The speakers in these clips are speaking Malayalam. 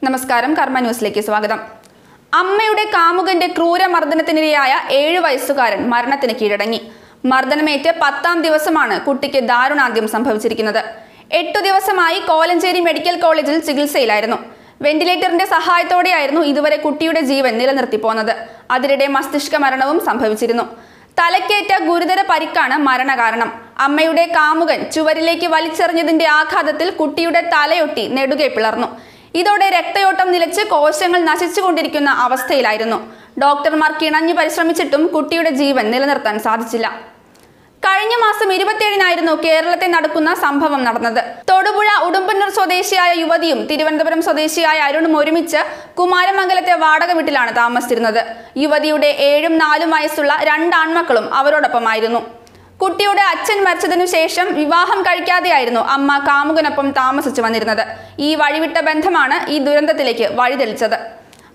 നമസ്കാരം, കർമ്മ ന്യൂസിലേക്ക് സ്വാഗതം. അമ്മയുടെ കാമുകന്റെ ക്രൂരമർദ്ദനത്തിനിരയായ 7 വയസ്സുകാരൻ മരണത്തിന് കീഴടങ്ങി. മർദ്ദനമേറ്റ് 10ാം ദിവസമാണ് കുട്ടിക്ക് ദാരുണാന്ത്യം സംഭവിച്ചിരിക്കുന്നത്. 8 ദിവസമായി കോലഞ്ചേരി മെഡിക്കൽ കോളേജിൽ ചികിത്സയിലായിരുന്നു. വെന്റിലേറ്ററിന്റെ സഹായത്തോടെയായിരുന്നു ഇതുവരെ കുട്ടിയുടെ ജീവൻ നിലനിർത്തിപ്പോന്നത്. അതിനിടെ മസ്തിഷ്ക മരണവും സംഭവിച്ചിരുന്നു. തലക്കേറ്റ ഗുരുതര പരിക്കാണ് മരണകാരണം. അമ്മയുടെ കാമുകൻ ചുവരിലേക്ക് വലിച്ചെറിഞ്ഞതിന്റെ ആഘാതത്തിൽ കുട്ടിയുടെ തലയൊട്ടി നെടുകെ പിളർന്നു. ഇതോടെ രക്തയോട്ടം നിലച്ച് കോശങ്ങൾ നശിച്ചുകൊണ്ടിരിക്കുന്ന അവസ്ഥയിലായിരുന്നു. ഡോക്ടർമാർ കിണഞ്ഞു പരിശ്രമിച്ചിട്ടും കുട്ടിയുടെ ജീവൻ നിലനിർത്താൻ സാധിച്ചില്ല. കഴിഞ്ഞ മാസം 27-നായിരുന്നു കേരളത്തെ നടക്കുന്ന സംഭവം നടന്നത്. തൊടുപുഴ ഉടുമ്പന്നൂർ സ്വദേശിയായ യുവതിയും തിരുവനന്തപുരം സ്വദേശിയായ അരുണും ഒരുമിച്ച് കുമാരമംഗലത്തെ വാടക വീട്ടിലാണ് താമസിച്ചിരുന്നത്. യുവതിയുടെ 7ഉം 4ഉം വയസ്സുള്ള 2 ആൺമക്കളും അവരോടൊപ്പമായിരുന്നു. കുട്ടിയുടെ അച്ഛൻ മരിച്ചതിനു ശേഷം വിവാഹം കഴിക്കാതെയായിരുന്നു അമ്മ കാമുകനൊപ്പം താമസിച്ചു വന്നിരുന്നത്. ഈ വഴിവിട്ട ബന്ധമാണ് ഈ ദുരന്തത്തിലേക്ക് വഴിതെളിച്ചത്.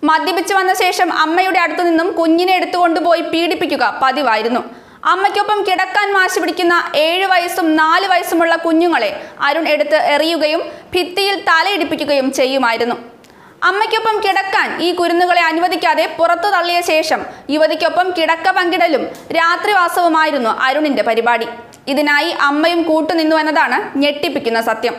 മദ്യപിച്ചു വന്ന ശേഷം അമ്മയുടെ അടുത്തു നിന്നും കുഞ്ഞിനെ എടുത്തുകൊണ്ടുപോയി പീഡിപ്പിക്കുക പതിവായിരുന്നു. അമ്മയ്ക്കൊപ്പം കിടക്കാൻ വാശി പിടിക്കുന്ന 7 വയസ്സും 4 വയസ്സുമുള്ള കുഞ്ഞുങ്ങളെ അരുൺ എടുത്ത് എറിയുകയും ഭിത്തിയിൽ തലയിടിപ്പിക്കുകയും ചെയ്യുമായിരുന്നു. അമ്മയ്ക്കൊപ്പം കിടക്കാൻ ഈ കുരുന്നുകളെ അനുവദിക്കാതെ പുറത്തു തള്ളിയ ശേഷം യുവതിക്കൊപ്പം കിടക്ക പങ്കിടലും രാത്രിവാസവുമായിരുന്നു അരുണിന്റെ പരിപാടി. ഇതിനായി അമ്മയും കൂട്ടുനിന്നു എന്നതാണ് ഞെട്ടിപ്പിക്കുന്ന സത്യം.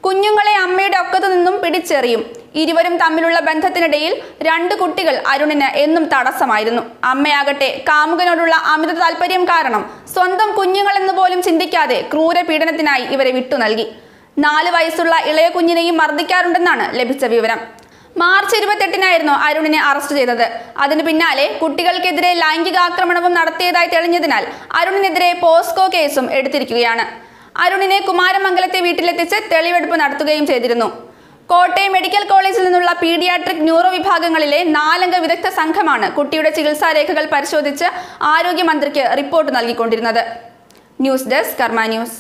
കുഞ്ഞുങ്ങളെ അമ്മയുടെ ഒക്കത്തു നിന്നും പിടിച്ചെറിയും. ഇരുവരും തമ്മിലുള്ള ബന്ധത്തിനിടയിൽ 2 കുട്ടികൾ അരുണിന് എന്നും തടസ്സമായിരുന്നു. അമ്മയാകട്ടെ കാമുകനോടുള്ള അമിത താല്പര്യം കാരണം സ്വന്തം കുഞ്ഞുങ്ങളെന്ന് പോലും ചിന്തിക്കാതെ ക്രൂര പീഡനത്തിനായി ഇവരെ വിട്ടു നൽകി. 4 വയസ്സുള്ള ഇളയ കുഞ്ഞിനെയും മർദ്ദിക്കാറുണ്ടെന്നാണ് ലഭിച്ച വിവരം. മാർച്ച് 28-നായിരുന്നു അരുണിനെ അറസ്റ്റ് ചെയ്തത്. അതിനു പിന്നാലെ കുട്ടികൾക്കെതിരെ ലൈംഗികാക്രമണവും നടത്തിയതായി തെളിഞ്ഞതിനാൽ അരുണിനെതിരെ പോസ്കോ കേസും എടുത്തിരിക്കുകയാണ്. അരുണിനെ കുമാരമംഗലത്തെ വീട്ടിലെത്തിച്ച് തെളിവെടുപ്പ് നടത്തുകയും ചെയ്തിരുന്നു. കോട്ടയം മെഡിക്കൽ കോളേജിൽ നിന്നുള്ള പീഡിയാട്രിക് ന്യൂറോ വിഭാഗങ്ങളിലെ 4 അംഗ വിദഗ്ധ സംഘമാണ് കുട്ടിയുടെ ചികിത്സാരേഖകൾ പരിശോധിച്ച് ആരോഗ്യമന്ത്രിക്ക് റിപ്പോർട്ട് നൽകിക്കൊണ്ടിരുന്നത്. ന്യൂസ് ഡെസ്ക്, കർമ്മ ന്യൂസ്.